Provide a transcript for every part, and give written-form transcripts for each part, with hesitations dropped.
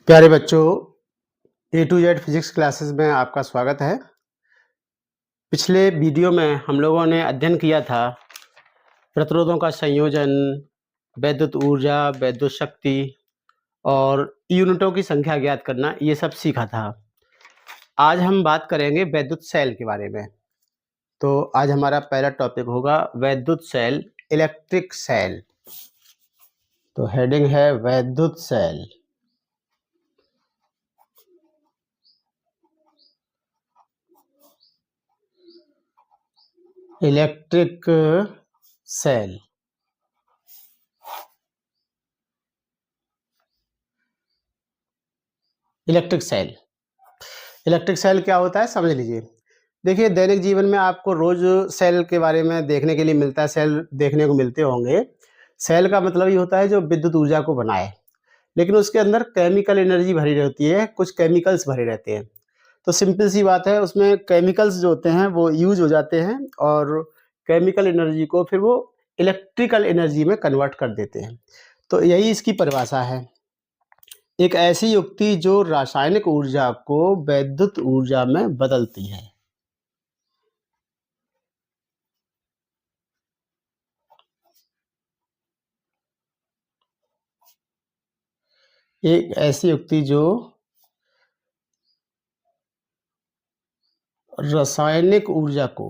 प्यारे बच्चों, ए to Z physics classes में आपका स्वागत है। पिछले वीडियो में हम लोगों ने अध्ययन किया था प्रतिरोधों का संयोजन, वैद्युत ऊर्जा, वैद्युत शक्ति और यूनिटों की संख्या ज्ञात करना, ये सब सीखा था। आज हम बात करेंगे वैद्युत सेल के बारे में। तो आज हमारा पहला टॉपिक होगा वैद्युत सेल, इलेक्ट्रिक सेल। तो हेडिंग है वैद्युत cell. Electric cell. Electric cell electric cell क्या होता है, समझ लीजिए। देखिए, दैनिक जीवन में आपको रोज सेल के बारे में देखने के लिए मिलता है, सेल देखने को मिलते होंगे। सेल का मतलब ये होता है जो विद्युत ऊर्जा को बनाए, लेकिन उसके अंदर केमिकल एनर्जी भरी रहती है, कुछ केमिकल्स भरे रहते हैं। तो सिंपल सी बात है, उसमें केमिकल्स जो होते हैं वो यूज हो जाते हैं और केमिकल एनर्जी को फिर वो इलेक्ट्रिकल एनर्जी में कन्वर्ट कर देते हैं। तो यही इसकी परिभाषा है, एक ऐसी युक्ति जो रासायनिक ऊर्जा को वैद्युत ऊर्जा में बदलती है। एक ऐसी युक्ति जो रासायनिक ऊर्जा को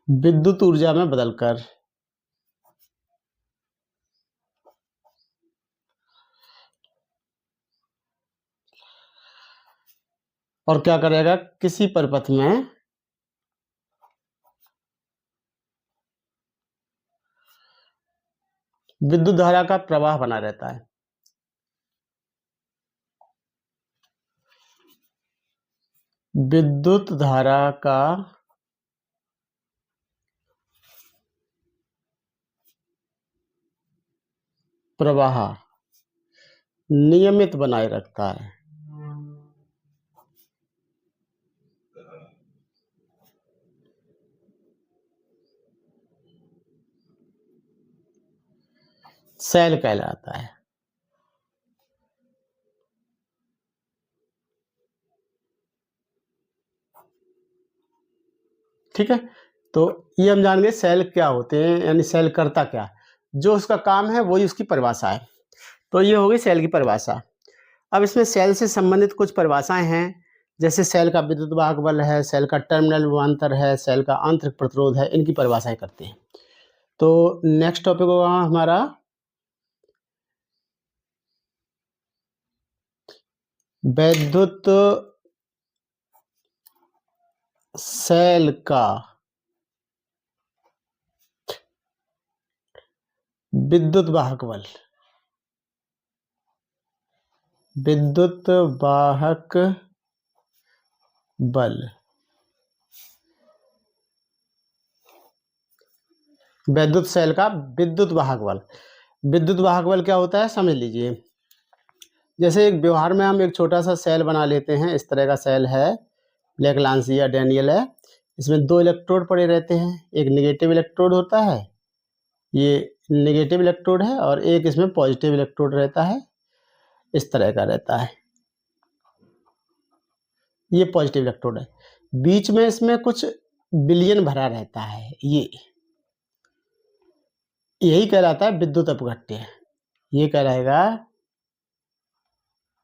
विद्युत ऊर्जा में बदलकर और क्या करेगा, किसी परिपथ में विद्युत धारा का प्रवाह बना रहता है। विद्युत धारा का प्रवाह नियमित बनाए रखता है। सेल कहलाता है। ठीक है, तो ये हम जान गए सेल क्या होते हैं, यानी सेल करता क्या, जो उसका काम है वही उसकी परिभाषा है। तो ये हो गई सेल की परिभाषा। अब इसमें सेल से संबंधित कुछ परिभाषाएं हैं, जैसे सेल का विद्युत वाहक बल है, सेल का टर्मिनल विभवांतर है, सेल का आंतरिक प्रतिरोध है, इनकी परिभाषाएं करते हैं। तो नेक्स्ट टॉपिक होगा हमारा वैद्युत सेल का विद्युत वाहक बल। विद्युत वाहक बल, वैद्युत सेल का विद्युत वाहक बल। विद्युत वाहक बल क्या होता है, समझ लीजिए। जैसे एक व्यवहार में हम एक छोटा सा सेल बना लेते हैं, इस तरह का सेल है, ब्लैक लांसिया डैनियल है। इसमें दो इलेक्ट्रोड पड़े रहते हैं, एक निगेटिव इलेक्ट्रोड होता है, ये नेगेटिव इलेक्ट्रोड है, और एक इसमें पॉजिटिव इलेक्ट्रोड रहता है, इस तरह का रहता है, ये पॉजिटिव इलेक्ट्रोड है। बीच में इसमें कुछ विलयन भरा रहता है, यही कहलाता है विद्युत अपघट्य। ये कहलाएगा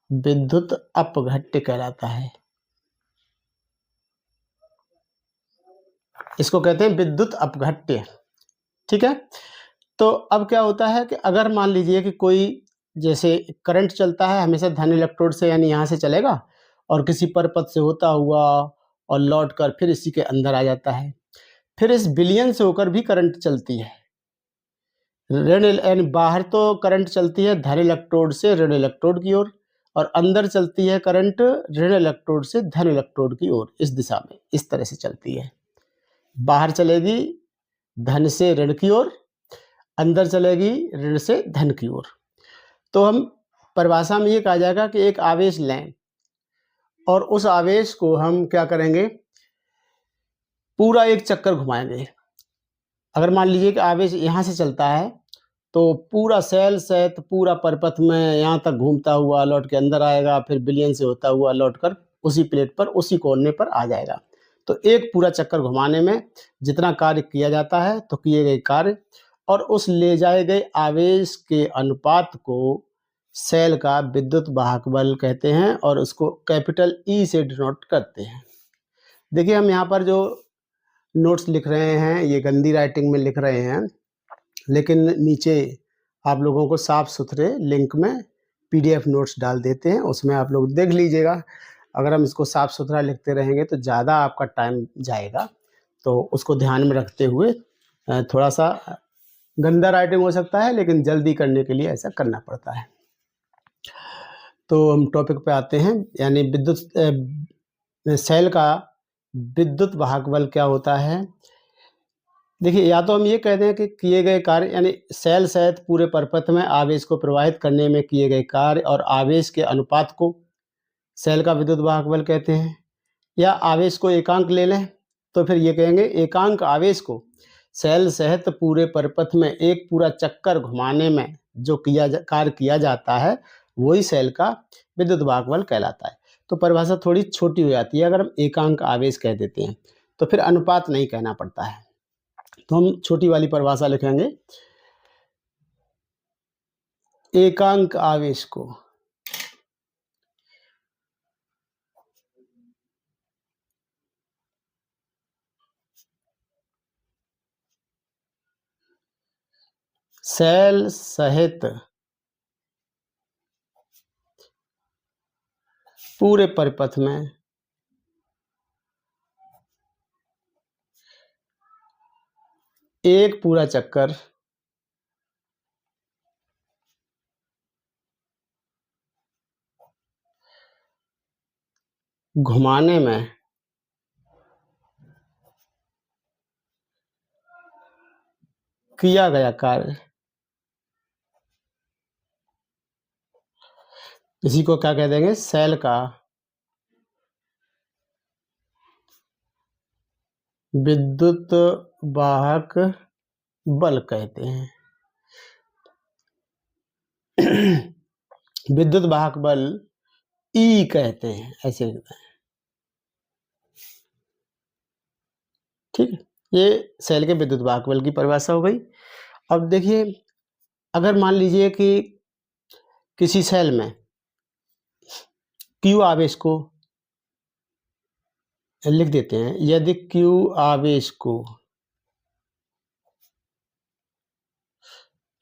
विद्युत अपघट्य कहलाता है, इसको कहते हैं विद्युत अपघट्य। ठीक है, तो अब क्या होता है कि अगर मान लीजिए कि कोई, जैसे करंट चलता है हमेशा धन इलेक्ट्रोड से, यानी यहाँ से चलेगा और किसी परपथ से होता हुआ और लौट कर फिर इसी के अंदर आ जाता है, फिर इस विलयन से होकर भी करंट चलती है। ऋण यानी बाहर तो करंट चलती है धन इलेक्ट्रोड से ऋण इलेक्ट्रोड की ओर, और अंदर चलती है करंट ऋण इलेक्ट्रोड से धन इलेक्ट्रोड की ओर, इस दिशा में इस तरह से चलती है। बाहर चलेगी धन से ऋण की ओर, अंदर चलेगी ऋण से धन की ओर। तो हम परिभाषा में ये कहा जाएगा कि एक आवेश लें और उस आवेश को हम क्या करेंगे, पूरा एक चक्कर घुमाएंगे। अगर मान लीजिए कि आवेश यहाँ से चलता है तो पूरा सेल सहित पूरा परपथ में यहाँ तक घूमता हुआ लौट के अंदर आएगा, फिर विलयन से होता हुआ लौट कर उसी प्लेट पर उसी कोने पर आ जाएगा। तो एक पूरा चक्कर घुमाने में जितना कार्य किया जाता है तो किए गए कार्य और उस ले जाए गए आवेश के अनुपात को सेल का विद्युत वाहक बल कहते हैं और उसको कैपिटल ई से डिनोट करते हैं। देखिए हम यहाँ पर जो नोट्स लिख रहे हैं ये गंदी राइटिंग में लिख रहे हैं, लेकिन नीचे आप लोगों को साफ सुथरे लिंक में पीडीएफ नोट्स डाल देते हैं, उसमें आप लोग देख लीजिएगा। अगर हम इसको साफ सुथरा लिखते रहेंगे तो ज़्यादा आपका टाइम जाएगा, तो उसको ध्यान में रखते हुए थोड़ा सा गंदा राइटिंग हो सकता है, लेकिन जल्दी करने के लिए ऐसा करना पड़ता है। तो हम टॉपिक पे आते हैं, यानी विद्युत सेल का विद्युत वाहक बल क्या होता है। देखिए या तो हम ये कहते हैं कि किए गए कार्य यानी सेल सहित पूरे परपथ में आवेश को प्रवाहित करने में किए गए कार्य और आवेश के अनुपात को सेल का विद्युत वाहक बल कहते हैं। या आवेश को एकांक ले लें तो फिर ये कहेंगे एकांक आवेश को सेल सहित पूरे परपथ में एक पूरा चक्कर घुमाने में जो कार्य किया जाता है वही सेल का विद्युत वाहक बल कहलाता है। तो परिभाषा थोड़ी छोटी हो जाती है अगर हम एकांक आवेश कह देते हैं, तो फिर अनुपात नहीं कहना पड़ता है। तो हम छोटी वाली परिभाषा लिखेंगे, एकांक आवेश को सेल सहित पूरे परिपथ में एक पूरा चक्कर घुमाने में किया गया कार्य, इसी को क्या कह देंगे, सेल का विद्युत वाहक बल कहते हैं। विद्युत वाहक बल ई कहते हैं, ऐसे लिखते हैं। ठीक है, ये सेल के विद्युत वाहक बल की परिभाषा हो गई। अब देखिए अगर मान लीजिए कि किसी सेल में Q आवेश को लिख देते हैं, यदि Q आवेश को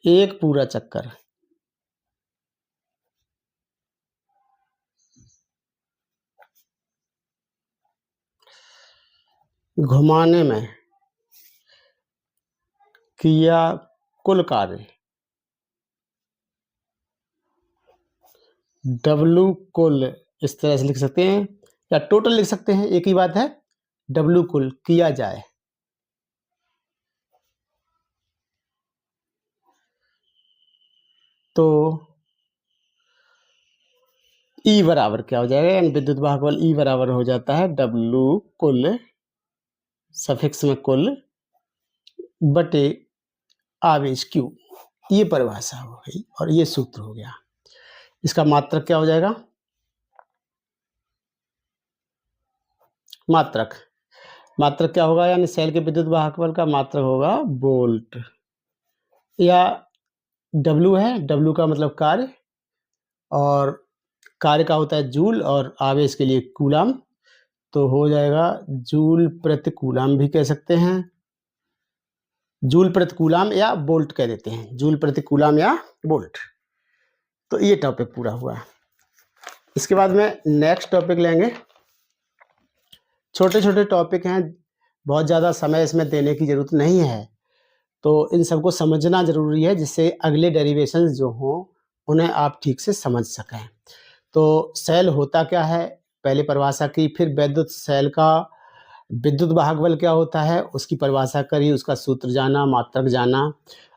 एक पूरा चक्कर घुमाने में किया कुल कार्य W कुल, इस तरह से लिख सकते हैं या टोटल लिख सकते हैं, एक ही बात है, W कुल किया जाए तो E बराबर क्या हो जाएगा, यानी विद्युत वाहक बल E बराबर हो जाता है W कुल सफिक्स में कुल बटे आवेश Q। ये परिभाषा हो गई और ये सूत्र हो गया। इसका मात्रक क्या हो जाएगा, मात्रक क्या होगा, यानी सेल के विद्युत वाहक बल का मात्रक होगा वोल्ट, या W है, W का मतलब कार्य, और कार्य का होता है जूल और आवेश के लिए कूलाम, तो हो जाएगा जूल प्रति कूलाम भी कह सकते हैं, जूल प्रति कूलाम या वोल्ट कह देते हैं, जूल प्रति कूलाम या वोल्ट। तो ये टॉपिक पूरा हुआ। इसके बाद में नेक्स्ट टॉपिक लेंगे। छोटे छोटे टॉपिक हैं, बहुत ज़्यादा समय इसमें देने की ज़रूरत नहीं है, तो इन सबको समझना ज़रूरी है जिससे अगले डेरिवेशंस जो हों उन्हें आप ठीक से समझ सकें। तो सेल होता क्या है, पहले परिभाषा की, फिर विद्युत सेल का विद्युत वाहक बल क्या होता है उसकी परिभाषा करी, उसका सूत्र जाना, मात्रक जाना,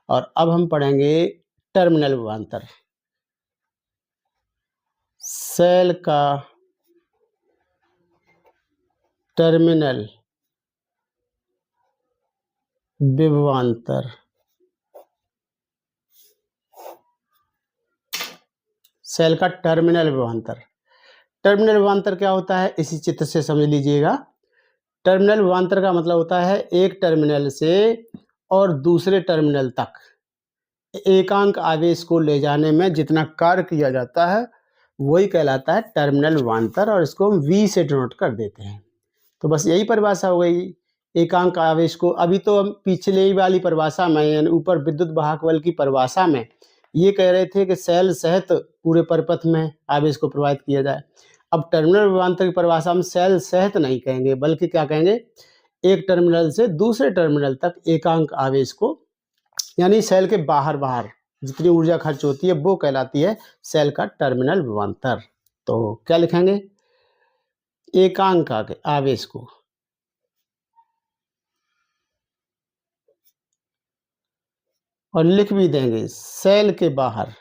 और अब हम पढ़ेंगे टर्मिनल विभवांतर। सेल का टर्मिनल विभवांतर सेल का टर्मिनल विभवांतर। टर्मिनल विभवांतर क्या होता है, इसी चित्र से समझ लीजिएगा। टर्मिनल विभवांतर का मतलब होता है एक टर्मिनल से और दूसरे टर्मिनल तक एकांक आवेश को ले जाने में जितना कार्य किया जाता है वही कहलाता है टर्मिनल विभवांतर, और इसको हम V से डिनोट कर देते हैं। तो बस यही परिभाषा हो गई एकांक आवेश को। अभी तो हम पिछले वाली परिभाषा में यानी ऊपर विद्युत वाहक बल की परिभाषा में ये कह रहे थे कि सेल सहित पूरे परिपथ में आवेश को प्रवाहित किया जाए। अब टर्मिनल विभवांतर की परिभाषा में सेल सहित नहीं कहेंगे, बल्कि क्या कहेंगे, एक टर्मिनल से दूसरे टर्मिनल तक एकांक आवेश को, यानी सेल के बाहर बाहर जितनी ऊर्जा खर्च होती है वो कहलाती है सेल का टर्मिनल विभवांतर। तो क्या लिखेंगे, एकांक आवेश को और लिख भी देंगे सेल के बाहर,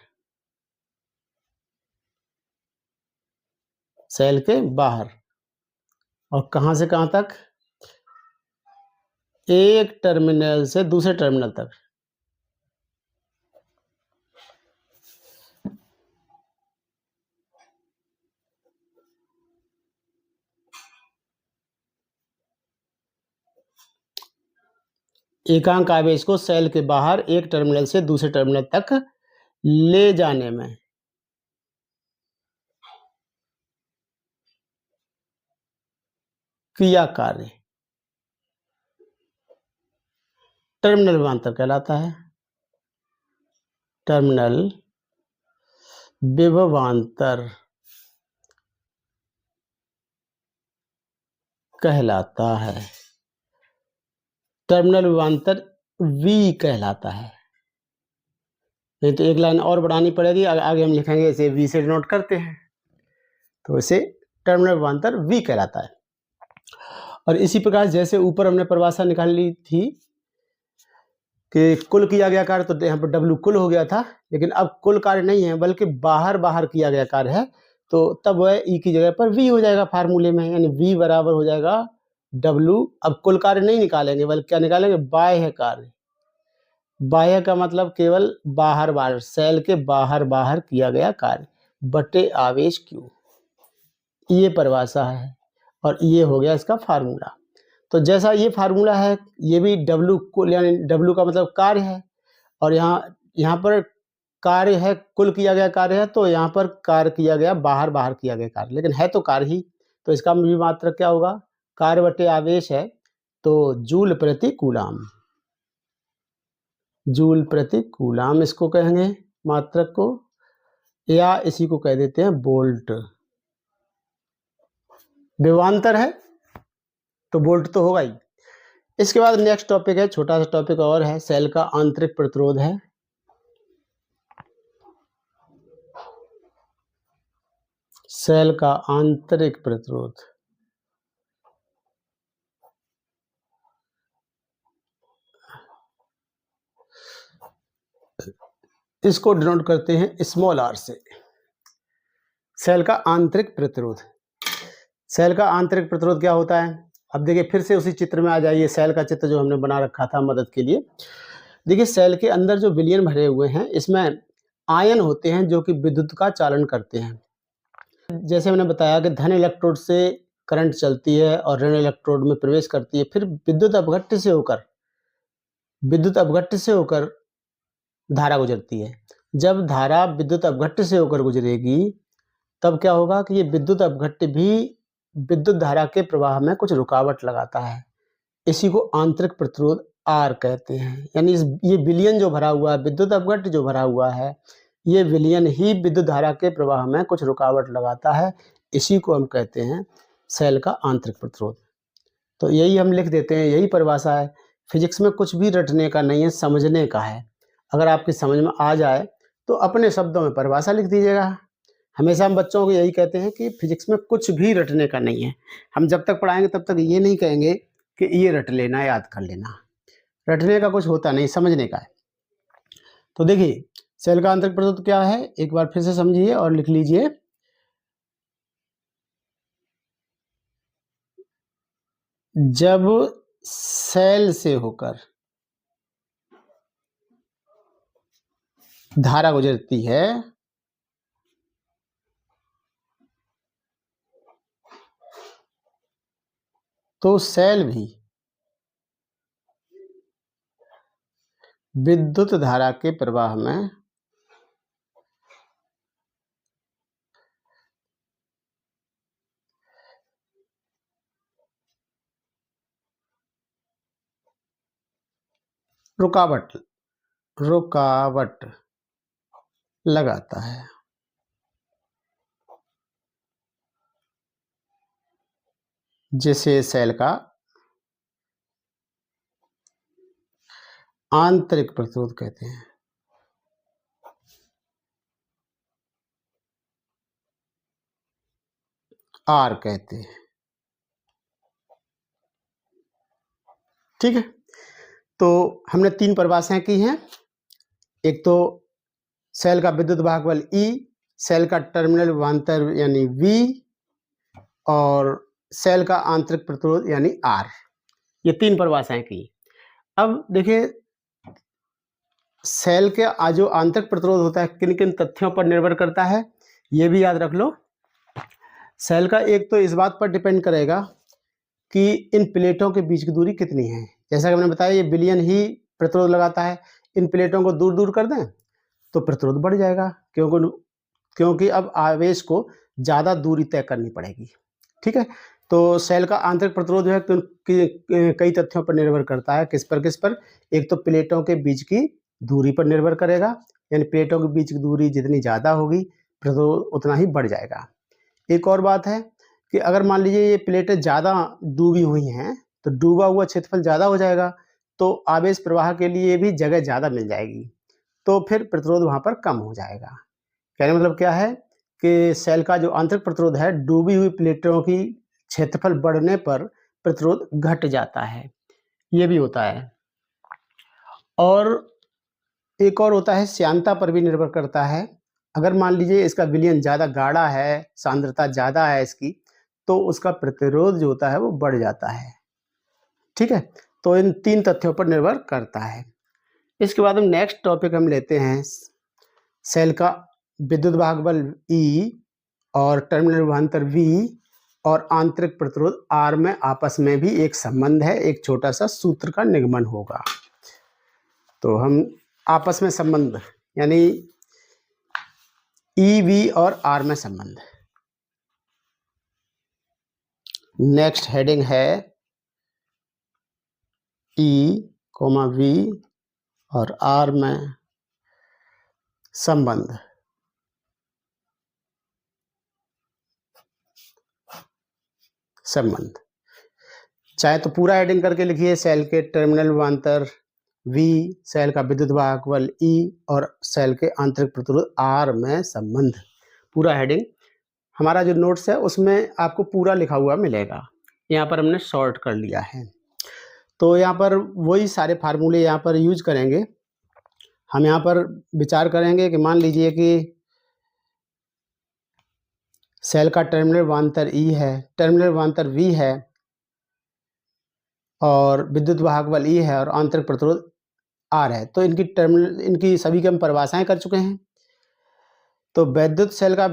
सेल के बाहर, और कहां से कहां तक, एक टर्मिनल से दूसरे टर्मिनल तक। एकांक आवेश को सेल के बाहर एक टर्मिनल से दूसरे टर्मिनल तक ले जाने में क्रिया कार्य टर्मिनल विभवांतर कहलाता है। टर्मिनल विभवांतर कहलाता है। टर्मिनल विभवांतर V कहलाता है। नहीं तो एक लाइन और बढ़ानी पड़ेगी, आगे हम लिखेंगे इसे V से डिनोट करते हैं, तो इसे टर्मिनल विभवांतर V कहलाता है। और इसी प्रकार जैसे ऊपर हमने परिभाषा निकाल ली थी कि कुल किया गया कार्य, तो यहाँ पर W कुल हो गया था, लेकिन अब कुल कार्य नहीं है बल्कि बाहर बाहर किया गया कार्य है, तो तब वह E की जगह पर V हो जाएगा फार्मूले में, यानी V बराबर हो जाएगा W। अब कुल कार्य नहीं निकालेंगे बल्कि क्या निकालेंगे, बाह्य कार्य। बाह्य का मतलब केवल बाहर बाहर, सेल के बाहर बाहर किया गया कार्य बटे आवेश Q, ये परिभाषा है और ये हो गया इसका फार्मूला। तो जैसा ये फार्मूला है, ये भी W कुल, यानी W का मतलब कार्य है, और यहाँ पर कार्य है, कुल किया गया कार्य है, तो यहाँ पर कार्य किया गया बाहर बाहर किया गया कार्य, लेकिन है तो कार्य ही, तो इसका भी मात्रक क्या होगा, कार्य बटे आवेश है, तो जूल प्रति कूलाम, जूल प्रति कूलाम इसको कहेंगे मात्रक को, या इसी को कह देते हैं वोल्ट। विभवांतर है तो वोल्ट तो होगा ही। इसके बाद नेक्स्ट टॉपिक है, छोटा सा टॉपिक और है, सेल का आंतरिक प्रतिरोध है। सेल का आंतरिक प्रतिरोध, इसको डिनोट करते हैं स्मॉल r से। सेल का आंतरिक प्रतिरोध, सेल का आंतरिक प्रतिरोध क्या होता है, अब देखिए फिर से उसी चित्र में आ जाइए, सेल का चित्र जो हमने बना रखा था मदद के लिए। देखिए सेल के अंदर जो विलयन भरे हुए हैं, इसमें आयन होते हैं जो कि विद्युत का चालन करते हैं। जैसे मैंने बताया कि धन इलेक्ट्रोड से करंट चलती है और ऋण इलेक्ट्रोड में प्रवेश करती है, फिर विद्युत अपघट्य से होकर धारा गुजरती है। जब धारा विद्युत अपघट्य से होकर गुजरेगी तब क्या होगा कि ये विद्युत अपघट्य भी विद्युत धारा के प्रवाह में कुछ रुकावट लगाता है, इसी को आंतरिक प्रतिरोध R कहते हैं। यानी ये विलयन जो भरा हुआ है, विद्युत अपघट्य जो भरा हुआ है, ये विलयन ही विद्युत धारा के प्रवाह में कुछ रुकावट लगाता है, इसी को हम कहते हैं सेल का आंतरिक प्रतिरोध। तो यही हम लिख देते हैं, यही परिभाषा है। फिजिक्स में कुछ भी रटने का नहीं है, समझने का है। अगर आपकी समझ में आ जाए तो अपने शब्दों में परिभाषा लिख दीजिएगा। हमेशा हम बच्चों को यही कहते हैं कि फिजिक्स में कुछ भी रटने का नहीं है। हम जब तक पढ़ाएंगे तब तक ये नहीं कहेंगे कि ये रट लेना, याद कर लेना। रटने का कुछ होता नहीं, समझने का है। तो देखिए सेल का आंतरिक प्रतिरोध क्या है, एक बार फिर से समझिए और लिख लीजिए। जब सेल से होकर धारा गुजरती है तो सेल भी विद्युत धारा के प्रवाह में रुकावट लगाता है। जिसे सेल का आंतरिक प्रतिरोध कहते हैं। आर कहते हैं। ठीक है, तो हमने 3 परिभाषाएं की हैं। एक तो सेल का विद्युत वाहक बल E, सेल का टर्मिनल विभवांतर यानी V और सेल का आंतरिक प्रतिरोध यानी R। ये 3 परिभाषाएं की। अब देखिए, सेल के जो आंतरिक प्रतिरोध होता है किन किन तथ्यों पर निर्भर करता है, ये भी याद रख लो। सेल का एक तो इस बात पर डिपेंड करेगा कि इन प्लेटों के बीच की दूरी कितनी है। जैसा कि मैंने बताया, ये विलयन ही प्रतिरोध लगाता है। इन प्लेटों को दूर दूर कर दें तो प्रतिरोध बढ़ जाएगा, क्योंकि अब आवेश को ज़्यादा दूरी तय करनी पड़ेगी। ठीक है, तो सेल का आंतरिक प्रतिरोध जो है कई तथ्यों पर निर्भर करता है। किस पर? एक तो प्लेटों के बीच की दूरी पर निर्भर करेगा, यानी प्लेटों के बीच की दूरी जितनी ज़्यादा होगी प्रतिरोध उतना ही बढ़ जाएगा। एक और बात है कि अगर मान लीजिए ये प्लेटें ज़्यादा डूबी हुई हैं तो डूबा हुआ क्षेत्रफल ज़्यादा हो जाएगा, तो आवेश प्रवाह के लिए भी जगह ज़्यादा मिल जाएगी, तो फिर प्रतिरोध वहाँ पर कम हो जाएगा। कहने मतलब क्या है कि सेल का जो आंतरिक प्रतिरोध है, डूबी हुई प्लेटों की क्षेत्रफल बढ़ने पर प्रतिरोध घट जाता है, ये भी होता है। और एक और होता है, श्यानता पर भी निर्भर करता है। अगर मान लीजिए इसका विलयन ज़्यादा गाढ़ा है, सांद्रता ज़्यादा है इसकी, तो उसका प्रतिरोध जो होता है वो बढ़ जाता है। ठीक है, तो इन 3 तथ्यों पर निर्भर करता है। इसके बाद हम नेक्स्ट टॉपिक हम लेते हैं, सेल का विद्युत वाहक बल E और टर्मिनल विभवांतर V और आंतरिक प्रतिरोध R में आपस में भी एक संबंध है। एक छोटा सा सूत्र का निगमन होगा। तो हम आपस में संबंध यानी E, V और R में संबंध। नेक्स्ट हेडिंग है E, V और R में संबंध। चाहे तो पूरा हेडिंग करके लिखिए, सेल के टर्मिनल विभवांतर V, सेल का विद्युत वाहक बल E और सेल के आंतरिक प्रतिरोध R में संबंध। पूरा हेडिंग हमारा जो नोट्स है उसमें आपको पूरा लिखा हुआ मिलेगा। यहाँ पर हमने शॉर्ट कर लिया है। तो यहाँ पर वही सारे फार्मूले यहाँ पर यूज करेंगे। हम यहाँ पर विचार करेंगे कि मान लीजिए कि सेल का टर्मिनल विभवांतर E है, टर्मिनल विभवांतर V है और विद्युत वाहक बल E है और आंतरिक प्रतिरोध R है। तो इनकी सभी की हम परिभाषाएं कर चुके हैं। तो सेल का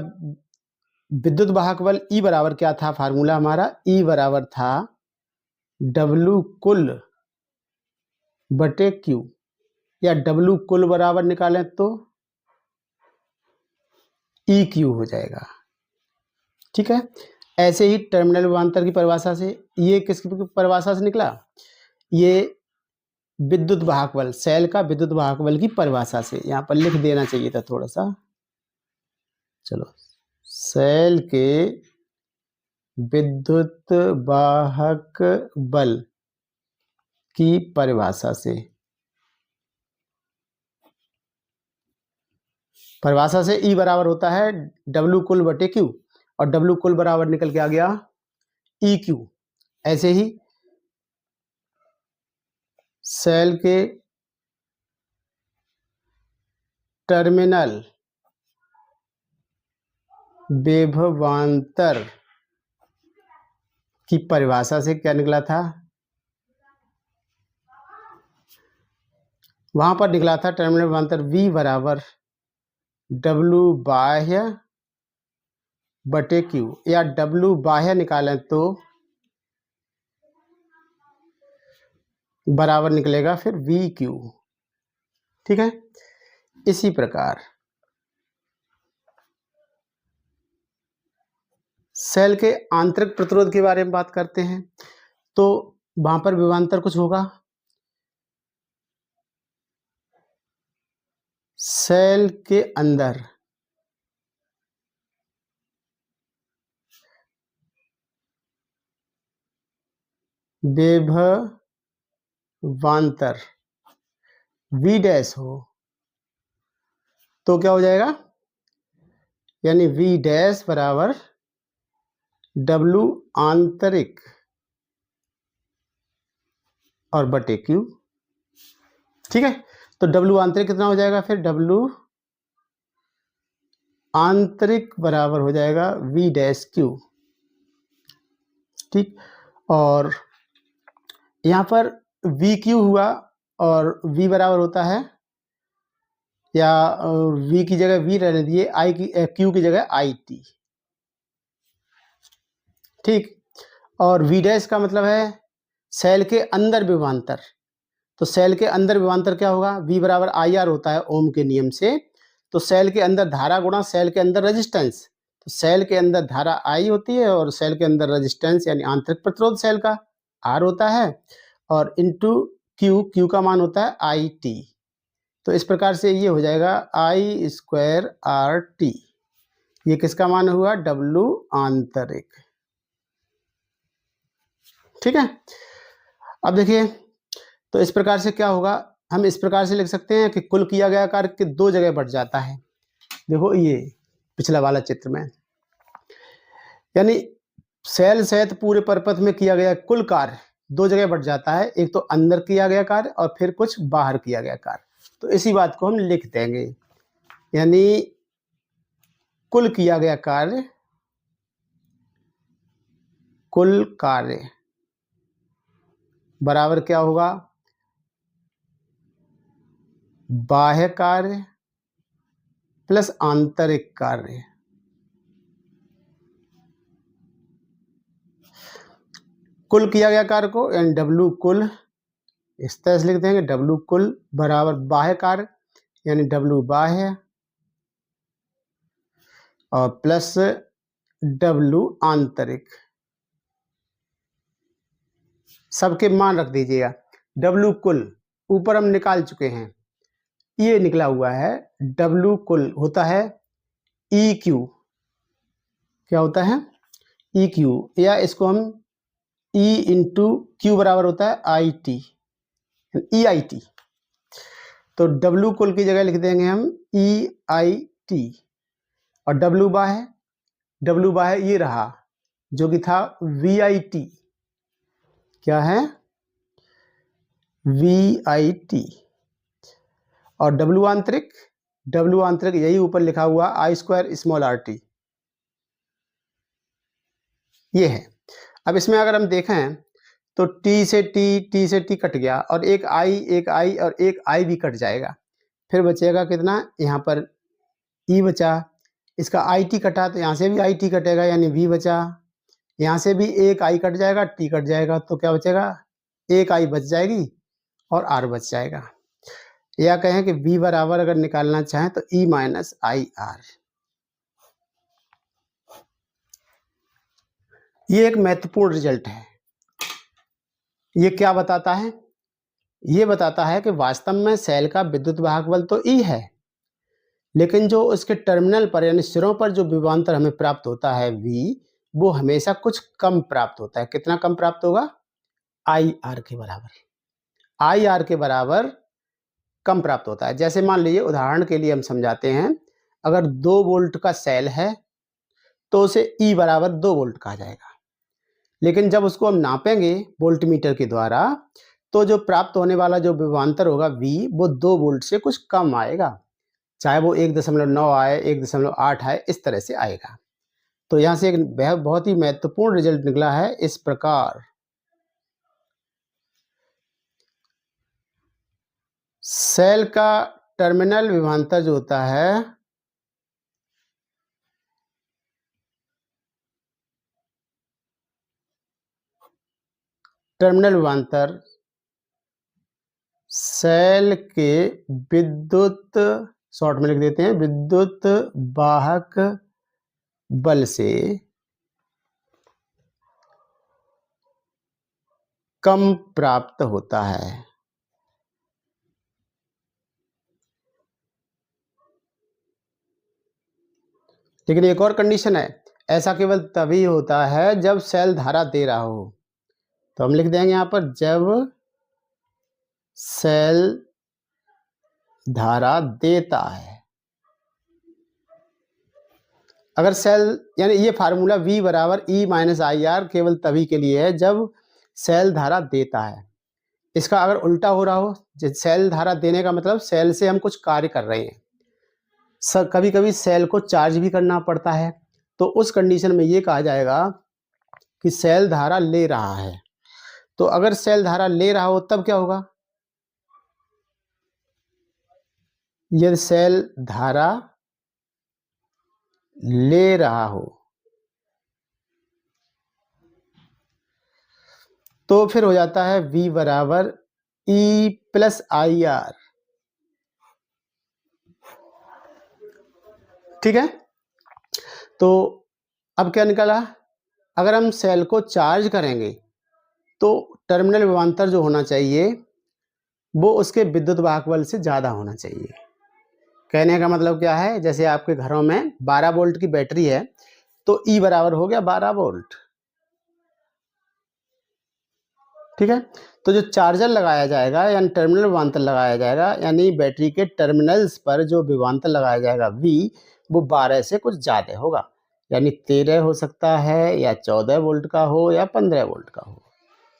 विद्युत वाहक बल E बराबर क्या था? फार्मूला हमारा E बराबर था W कुल बटे Q, या W कुल बराबर निकालें तो EQ हो जाएगा। ठीक है, ऐसे ही टर्मिनल विभवांतर की परिभाषा से, ये किसकी परिभाषा से निकला? ये विद्युत वाहक बल, सेल का विद्युत वाहक बल की परिभाषा से। यहाँ पर लिख देना चाहिए था थोड़ा सा। चलो, सेल के विद्युत वाहक बल की परिभाषा से, E बराबर होता है W कुल बटे Q, और W कुल बराबर निकल के आ गया EQ। ऐसे ही सेल के टर्मिनल विभवांतर की परिभाषा से क्या निकला था? वहां पर निकला था टर्मिनल विभवांतर V बराबर W बाह्य बटे Q, या W बाह्य निकालें तो बराबर निकलेगा फिर वी क्यू। ठीक है, इसी प्रकार सेल के आंतरिक प्रतिरोध के बारे में बात करते हैं। तो वहां पर विभवांतर कुछ होगा, सेल के अंदर विभवांतर वी डैश हो तो क्या हो जाएगा, यानी वी डैश बराबर डब्लू आंतरिक और बटे क्यू। ठीक है, तो डब्लू आंतरिक कितना हो जाएगा, फिर डब्लू आंतरिक बराबर हो जाएगा वी डैश क्यू। ठीक, और यहाँ पर वी क्यू हुआ और वी बराबर होता है, या वी की जगह वी रहने दिए, आई की क्यू की जगह आई टी। ठीक, और वी डैश का मतलब है सेल के अंदर विभवांतर। तो सेल के अंदर विभवांतर क्या होगा, वी बराबर आई आर होता है ओम के नियम से। तो सेल के अंदर धारा गुणा सेल के अंदर रेजिस्टेंस, तो सेल के अंदर धारा आई होती है और सेल के अंदर रेजिस्टेंस यानी आंतरिक प्रतिरोध सेल का आर होता है, और इंटू क्यू, क्यू का मान होता है आई टी। तो इस प्रकार से ये हो जाएगा आई स्क्वायर आर टी। ये किसका मान हुआ, डब्लू आंतरिक। ठीक है, अब देखिए, तो इस प्रकार से क्या होगा, हम इस प्रकार से लिख सकते हैं कि कुल किया गया कार्य के दो जगह बढ़ जाता है। देखो ये पिछला वाला चित्र में, यानी सेल सहित पूरे परपथ में किया गया कुल कार्य दो जगह बढ़ जाता है, एक तो अंदर किया गया कार्य और फिर कुछ बाहर किया गया कार्य। तो इसी बात को हम लिख देंगे, यानी कुल किया गया कार्य, कुल कार्य बराबर क्या होगा, बाह्य कार्य प्लस आंतरिक कार्य। कुल किया गया कार्य को यानी डब्लू कुल इस तरह से लिख देंगे, डब्लू कुल बराबर बाह्य कार्य यानी डब्लू बाह्य और प्लस डब्लू आंतरिक। सबके मान रख दीजिएगा। डब्लू कुल ऊपर हम निकाल चुके हैं, ये निकला हुआ है, डब्लू कुल होता है ई क्यू। क्या होता है, ई क्यू, या इसको हम ई इंटू क्यू बराबर होता है I T, E I T. तो डब्लू कुल की जगह लिख देंगे हम ई आई टी, और डब्लू बाह्य, डब्लू बाह्य ये रहा जो कि था वी आई टी। क्या है, वी आई टी। और डब्लू आंतरिक, डब्लू आंतरिक यही ऊपर लिखा हुआ आई स्क्वायर स्मॉल आर टी, ये है। अब इसमें अगर हम देखें तो टी से टी कट गया, और एक आई और एक आई भी कट जाएगा, फिर बचेगा कितना, यहाँ पर ई बचा। इसका आई टी कटा तो यहाँ से भी आई टी कटेगा यानी वी बचा, यहाँ से भी एक आई कट जाएगा, टी कट जाएगा, तो क्या बचेगा, एक आई बच जाएगी और आर बच जाएगा। या कहें कि वी बराबर अगर निकालना चाहें तो ई माइनस आई आर। ये एक महत्वपूर्ण रिजल्ट है। ये क्या बताता है, ये बताता है कि वास्तव में सेल का विद्युत वाहक बल तो ई है, लेकिन जो उसके टर्मिनल पर यानी सिरों पर जो विभवांतर हमें प्राप्त होता है वी, वो हमेशा कुछ कम प्राप्त होता है। कितना कम प्राप्त होगा, आई आर के बराबर, आई आर के बराबर कम प्राप्त होता है। जैसे मान लीजिए, उदाहरण के लिए हम समझाते हैं, अगर 2 वोल्ट का सेल है तो उसे ई बराबर 2 वोल्ट कहा जाएगा, लेकिन जब उसको हम नापेंगे वोल्टमीटर के द्वारा तो जो प्राप्त होने वाला जो विभवांतर होगा वी, वो 2 वोल्ट से कुछ कम आएगा, चाहे वो 1.9 आए, 1.8 आए, इस तरह से आएगा। तो यहाँ से एक बहुत ही महत्वपूर्ण रिजल्ट निकला है इस प्रकार। सेल का टर्मिनल विभवांतर जो होता है, टर्मिनल विभवांतर सेल के विद्युत, शॉर्ट में लिख देते हैं, विद्युत वाहक बल से कम प्राप्त होता है। लेकिन एक और कंडीशन है, ऐसा केवल तभी होता है जब सेल धारा दे रहा हो। तो हम लिख देंगे यहां पर, जब सेल धारा देता है। अगर सेल, यानी ये फार्मूला V बराबर E माइनस आई आर केवल तभी के लिए है जब सेल धारा देता है। इसका अगर उल्टा हो रहा हो, सेल धारा देने का मतलब सेल से हम कुछ कार्य कर रहे हैं, कभी कभी सेल को चार्ज भी करना पड़ता है, तो उस कंडीशन में ये कहा जाएगा कि सेल धारा ले रहा है। तो अगर सेल धारा ले रहा हो तब क्या होगा, यदि सेल धारा ले रहा हो तो फिर हो जाता है V बराबर E प्लस आई आर। ठीक है, तो अब क्या निकला, अगर हम सेल को चार्ज करेंगे तो टर्मिनल विभवांतर जो होना चाहिए वो उसके विद्युत वाहक बल से ज़्यादा होना चाहिए। कहने का मतलब क्या है, जैसे आपके घरों में 12 वोल्ट की बैटरी है तो E बराबर हो गया 12 वोल्ट। ठीक है, तो जो चार्जर लगाया जाएगा यानी टर्मिनल विभवांतर लगाया जाएगा, यानी बैटरी के टर्मिनल्स पर जो विभवांतर लगाया जाएगा V, वो 12 से कुछ ज़्यादा होगा, यानी 13 हो सकता है या 14 वोल्ट का हो या 15 वोल्ट का हो।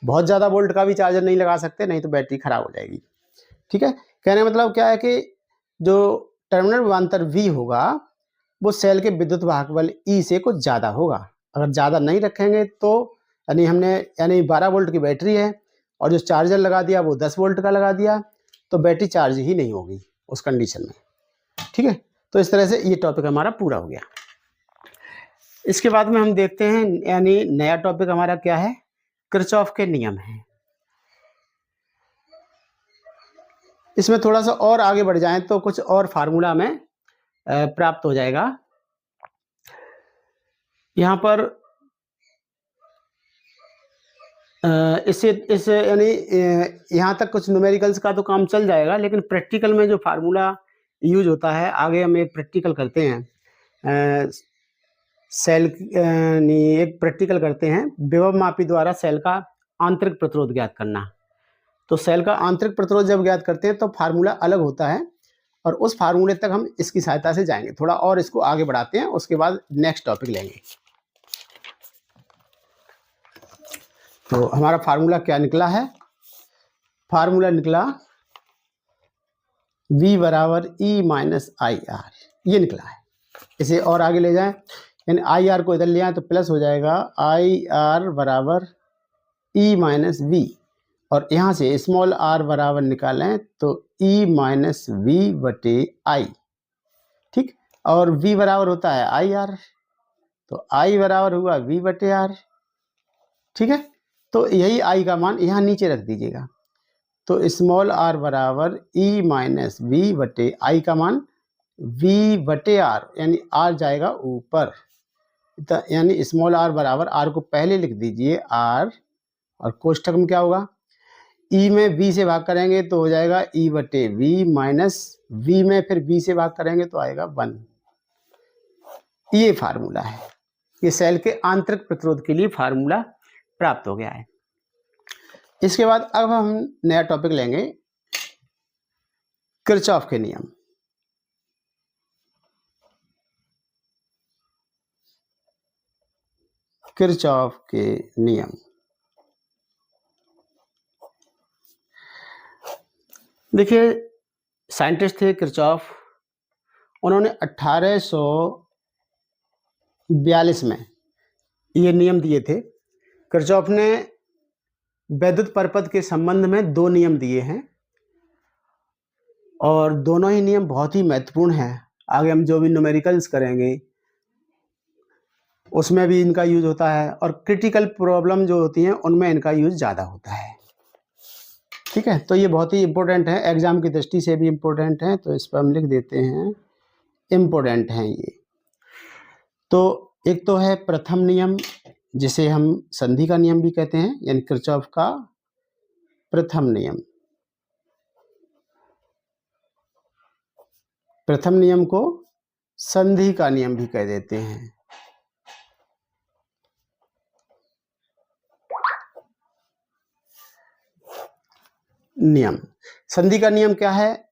बहुत ज़्यादा वोल्ट का भी चार्जर नहीं लगा सकते, नहीं तो बैटरी खराब हो जाएगी। ठीक है, कहने का मतलब क्या है कि जो टर्मिनल विभवांतर V होगा वो सेल के विद्युत वाहक बल E से कुछ ज़्यादा होगा। अगर ज़्यादा नहीं रखेंगे तो यानी 12 वोल्ट की बैटरी है और जो चार्जर लगा दिया वो 10 वोल्ट का लगा दिया, तो बैटरी चार्ज ही नहीं होगी उस कंडीशन में। ठीक है, तो इस तरह से ये टॉपिक हमारा पूरा हो गया। इसके बाद में हम देखते हैं, यानी नया टॉपिक हमारा क्या है, किरचॉफ के नियम हैं। इसमें थोड़ा सा और आगे बढ़ जाएं तो कुछ और फार्मूला में प्राप्त हो जाएगा। यहाँ पर इस यानी यहाँ तक कुछ न्यूमेरिकल्स का तो काम चल जाएगा, लेकिन प्रैक्टिकल में जो फार्मूला यूज होता है, आगे हम एक प्रैक्टिकल करते हैं, एक प्रैक्टिकल करते हैं विभव मापी द्वारा सेल का आंतरिक प्रतिरोध ज्ञात करना। तो सेल का आंतरिक प्रतिरोध जब ज्ञात करते हैं तो फार्मूला अलग होता है, और उस फार्मूले तक हम इसकी सहायता से जाएंगे। थोड़ा और इसको आगे बढ़ाते हैं, उसके बाद नेक्स्ट टॉपिक लेंगे। तो हमारा फार्मूला क्या निकला है, फार्मूला निकला V बराबर E माइनस आई आर, ये निकला है। इसे और आगे ले जाएं, यानी आई आर को इधर ले आए तो प्लस हो जाएगा आई आर बराबर E माइनस V, और यहाँ से स्मॉल r बराबर निकालें तो E माइनस V बटे आई। ठीक, और V बराबर होता है आई आर, तो I बराबर हुआ V बटे आर। ठीक है, तो यही I का मान यहाँ नीचे रख दीजिएगा, तो स्मॉल r बराबर E माइनस V बटे आई का मान V बटे आर, यानी r जाएगा ऊपर, यानी स्मॉल r बराबर, r को पहले लिख दीजिए r, और कोष्ठक में क्या होगा, E में V से भाग करेंगे तो हो जाएगा E बटे V, माइनस V में फिर V से भाग करेंगे तो आएगा 1। ये फार्मूला है, ये सेल के आंतरिक प्रतिरोध के लिए फार्मूला प्राप्त हो गया है। इसके बाद अब हम नया टॉपिक लेंगे, किरचॉफ के नियम। किरचॉफ के नियम, देखिए साइंटिस्ट थे किरचॉफ, उन्होंने 1842 में ये नियम दिए थे। किरचॉफ ने वैद्युत परपथ के संबंध में 2 नियम दिए हैं, और दोनों ही नियम बहुत ही महत्वपूर्ण हैं। आगे हम जो भी न्यूमेरिकल्स करेंगे उसमें भी इनका यूज होता है, और क्रिटिकल प्रॉब्लम जो होती हैं उनमें इनका यूज ज़्यादा होता है। ठीक है, तो ये बहुत ही इम्पोर्टेंट है, एग्जाम की दृष्टि से भी इम्पोर्टेंट है, तो इस पर हम लिख देते हैं इम्पोर्टेंट हैं ये। तो एक तो है प्रथम नियम, जिसे हम संधि का नियम भी कहते हैं, यानी किरचॉफ का प्रथम नियम। प्रथम नियम को संधि का नियम भी कह देते हैं। नियम, संधि का नियम क्या है?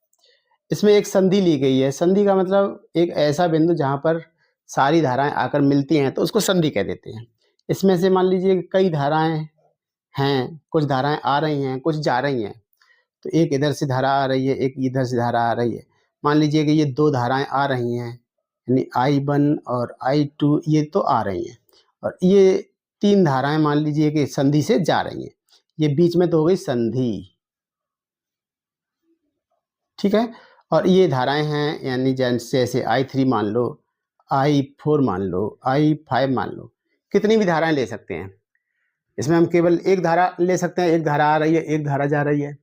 इसमें एक संधि ली गई है। संधि का मतलब एक ऐसा बिंदु जहां पर सारी धाराएं आकर मिलती हैं, तो उसको संधि कह देते हैं। इसमें से मान लीजिए कई धाराएं हैं, कुछ धाराएं आ रही हैं, कुछ जा रही हैं। तो एक इधर से धारा आ रही है, एक इधर से धारा आ रही है। मान लीजिए कि ये दो धाराएं आ रही हैं, यानी I1 और I2 ये तो आ रही हैं, और ये तीन धाराएं मान लीजिए कि संधि से जा रही हैं। ये बीच में तो हो गई संधि, ठीक है। और ये धाराएं हैं, यानी जैसे I3 मान लो, I4 मान लो, I5 मान लो, कितनी भी धाराएं ले सकते हैं। इसमें हम केवल एक धारा ले सकते हैं, एक धारा आ रही है, एक धारा जा रही है,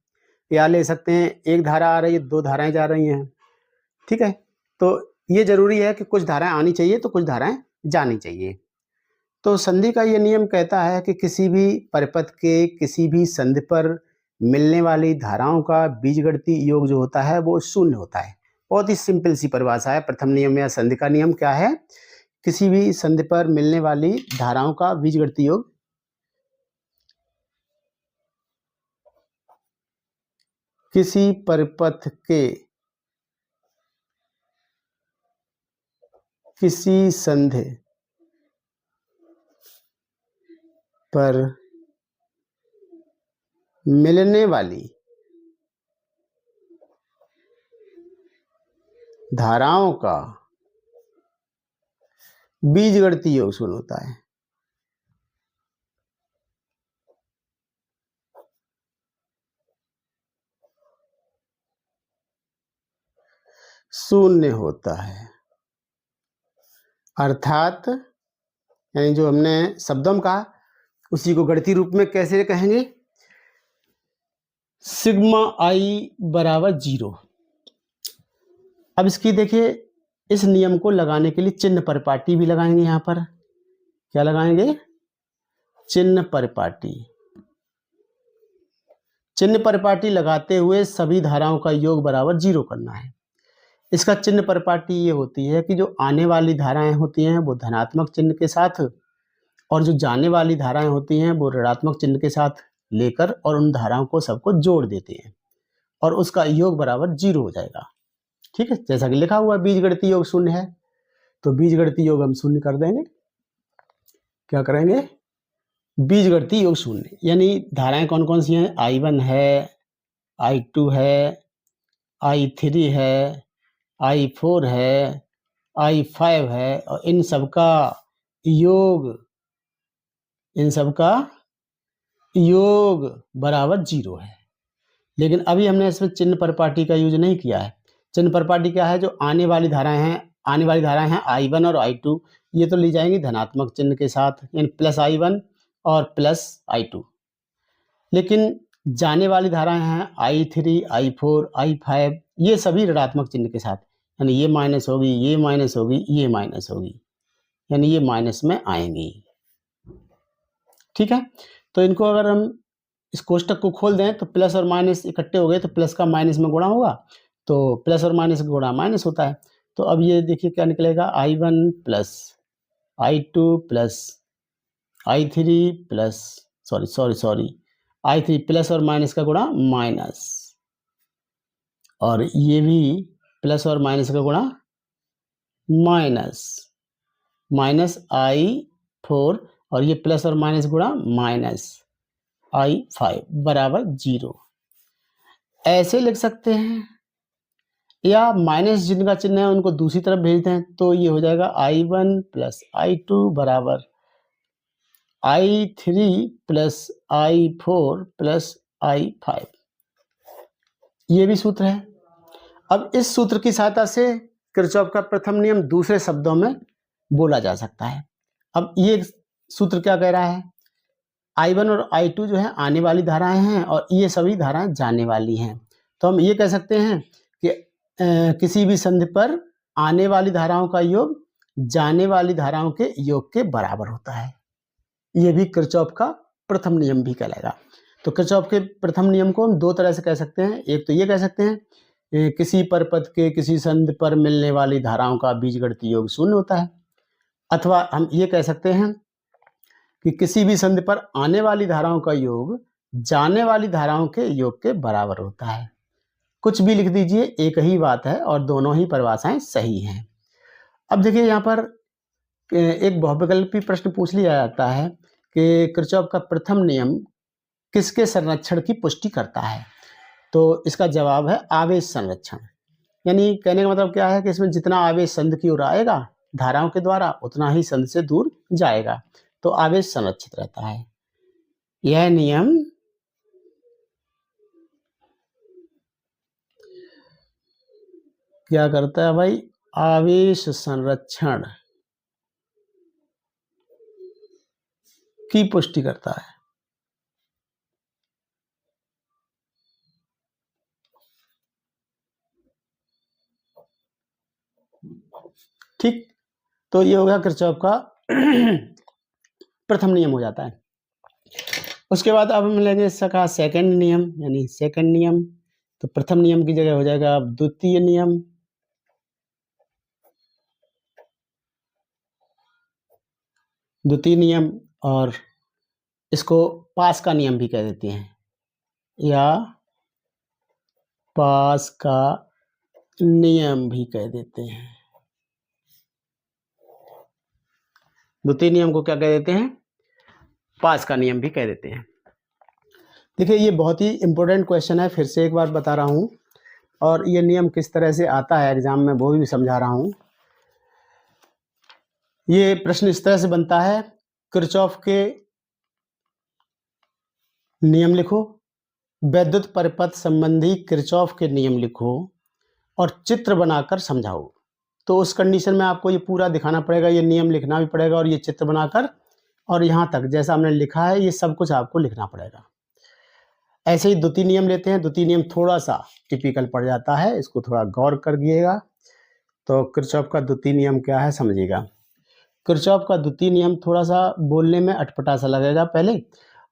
या ले सकते हैं एक धारा आ रही है, दो धाराएं जा रही हैं, ठीक है। तो ये जरूरी है कि कुछ धाराएं आनी चाहिए तो कुछ धाराएं जानी चाहिए। तो संधि का ये नियम कहता है कि किसी भी परिपथ के किसी भी संधि पर मिलने वाली धाराओं का बीजगणितीय योग जो होता है वो शून्य होता है। बहुत ही सिंपल सी परिभाषा है प्रथम नियम या संधि का नियम। क्या है? किसी भी संधि पर मिलने वाली धाराओं का बीजगणितीय योग किसी परिपथ के किसी संधि पर मिलने वाली धाराओं का बीजगणितीय योग शून्य होता है। शून्य होता है, अर्थात यानी जो हमने शब्दों में कहा उसी को गणितीय रूप में कैसे कहेंगे? सिग्मा आई बराबर 0। अब इसकी देखिए, इस नियम को लगाने के लिए चिन्ह परिपाटी भी लगाएंगे। यहां पर क्या लगाएंगे? चिन्ह परिपाटी। चिन्ह परिपाटी लगाते हुए सभी धाराओं का योग बराबर 0 करना है। इसका चिन्ह परिपाटी ये होती है कि जो आने वाली धाराएं होती हैं वो धनात्मक चिन्ह के साथ, और जो जाने वाली धाराएं होती हैं वो ऋणात्मक चिन्ह के साथ लेकर और उन धाराओं को सबको जोड़ देते हैं, और उसका योग बराबर 0 हो जाएगा। ठीक है, जैसा कि लिखा हुआ बीजगणितीय योग शून्य है, तो बीजगणितीय योग हम शून्य कर देंगे। क्या करेंगे? बीजगणितीय योग शून्य। यानी धाराएं कौन कौन सी हैं? I1 है, I2 है, I3 है, I4 है, I5 है, और इन सबका योग बराबर 0 है। लेकिन अभी हमने इसमें चिन्ह परिपाटी का यूज नहीं किया है। चिन्ह परिपाटी क्या है? जो आने वाली धाराएं हैं I1 और I2, ये तो ली जाएंगी धनात्मक चिन्ह के साथ, यानी प्लस I1 और प्लस I2। लेकिन जाने वाली धाराएं हैं I3, I4, I5, ये सभी ऋणात्मक चिन्ह के साथ, यानी ये माइनस होगी, ये माइनस होगी, ये माइनस होगी, यानी ये माइनस में आएंगी। ठीक है, तो इनको अगर हम इस कोष्टक को खोल दें तो प्लस और माइनस इकट्ठे हो गए, तो प्लस का माइनस में गुणा होगा, तो प्लस और माइनस का गुणा माइनस होता है। तो अब ये देखिए क्या निकलेगा? I1 plus I2 plus I3 plus sorry I3 plus और माइनस का गुणा माइनस, और ये भी प्लस और माइनस का गुणा माइनस I4, और ये प्लस और माइनस गुणा माइनस I5 बराबर 0। ऐसे लिख सकते हैं, या माइनस जिनका चिन्ह है उनको दूसरी तरफ भेज दें, तो ये हो जाएगा I1 प्लस I2 बराबर I3 plus I4 plus I5। ये भी सूत्र है। अब इस सूत्र की सहायता से किरचॉफ का प्रथम नियम दूसरे शब्दों में बोला जा सकता है। अब ये सूत्र क्या कह रहा है? I1 और I2 जो है आने वाली धाराएं हैं और ये सभी धाराएं जाने वाली हैं। तो हम ये कह सकते हैं कि किसी भी संधि पर आने वाली धाराओं का योग जाने वाली धाराओं के योग के बराबर होता है। ये भी किरचॉफ का प्रथम नियम भी कहलाएगा। तो किरचॉफ के प्रथम नियम को हम दो तरह से कह सकते हैं। एक तो ये कह सकते हैं किसी परपथ के किसी संधि पर मिलने वाली धाराओं का बीजगणितीय योग शून्य होता है, अथवा हम ये कह सकते हैं कि किसी भी संधि पर आने वाली धाराओं का योग जाने वाली धाराओं के योग के बराबर होता है। कुछ भी लिख दीजिए, एक ही बात है और दोनों ही परिभाषाएं सही हैं। अब देखिए यहाँ पर एक बहुविकल्पी प्रश्न पूछ लिया जाता है कि किरचॉफ का प्रथम नियम किसके संरक्षण की पुष्टि करता है। तो इसका जवाब है आवेश संरक्षण। यानी कहने का मतलब क्या है कि इसमें जितना आवेश संधि की ओर आएगा धाराओं के द्वारा उतना ही संधि से दूर जाएगा, तो आवेश संरक्षित रहता है। यह नियम क्या करता है भाई? आवेश संरक्षण की पुष्टि करता है। ठीक, तो ये होगा किरचॉफ का प्रथम नियम हो जाता है। उसके बाद अब हम लेंगे इसका सेकंड नियम, यानी सेकंड नियम। तो प्रथम नियम की जगह हो जाएगा अब द्वितीय नियम। द्वितीय नियम, और इसको पास का नियम भी कह देते हैं या पास का नियम भी कह देते हैं। द्वितीय नियम को क्या कह देते हैं? पास का नियम भी कह देते हैं। देखिए ये बहुत ही इंपॉर्टेंट क्वेश्चन है, फिर से एक बार बता रहा हूँ, और ये नियम किस तरह से आता है एग्जाम में वो भी समझा रहा हूँ। ये प्रश्न इस तरह से बनता है, किरचॉफ के नियम लिखो, वैद्युत परिपथ संबंधी किरचॉफ के नियम लिखो और चित्र बनाकर समझाओ। तो उस कंडीशन में आपको ये पूरा दिखाना पड़ेगा, ये नियम लिखना भी पड़ेगा और ये चित्र बनाकर, और यहाँ तक जैसा हमने लिखा है ये सब कुछ आपको लिखना पड़ेगा। ऐसे ही द्वितीय नियम लेते हैं। द्वितीय नियम थोड़ा सा टिपिकल पड़ जाता है, इसको थोड़ा गौर करिएगा। तो किरचॉफ का द्वितीय नियम क्या है समझिएगा। किरचॉफ का द्वितीय नियम थोड़ा सा बोलने में अटपटा सा लगेगा पहले,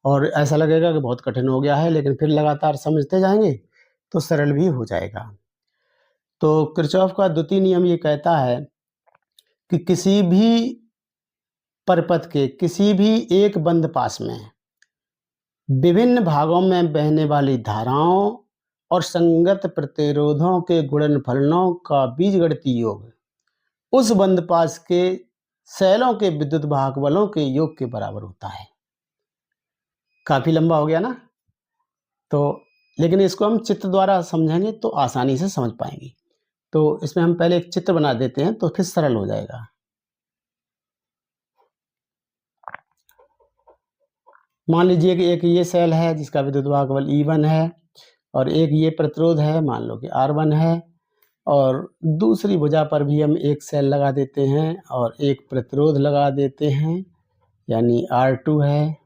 और ऐसा लगेगा कि बहुत कठिन हो गया है, लेकिन फिर लगातार समझते जाएंगे तो सरल भी हो जाएगा। तो किरचॉफ का द्वितीय नियम ये कहता है कि किसी भी परिपथ के किसी भी एक बंद पास में विभिन्न भागों में बहने वाली धाराओं और संगत प्रतिरोधों के गुणनफलों का बीजगणितीय योग उस बंद पास के सेलों के विद्युत वाहक बलों के योग के बराबर होता है। काफी लंबा हो गया ना, तो लेकिन इसको हम चित्र द्वारा समझेंगे तो आसानी से समझ पाएंगे। तो इसमें हम पहले एक चित्र बना देते हैं तो फिर सरल हो जाएगा। मान लीजिए कि एक ये सेल है जिसका विद्युत वाहक बल E1 है, और एक ये प्रतिरोध है, मान लो कि R1 है, और दूसरी भुजा पर भी हम एक सेल लगा देते हैं और एक प्रतिरोध लगा देते हैं यानी R2 है,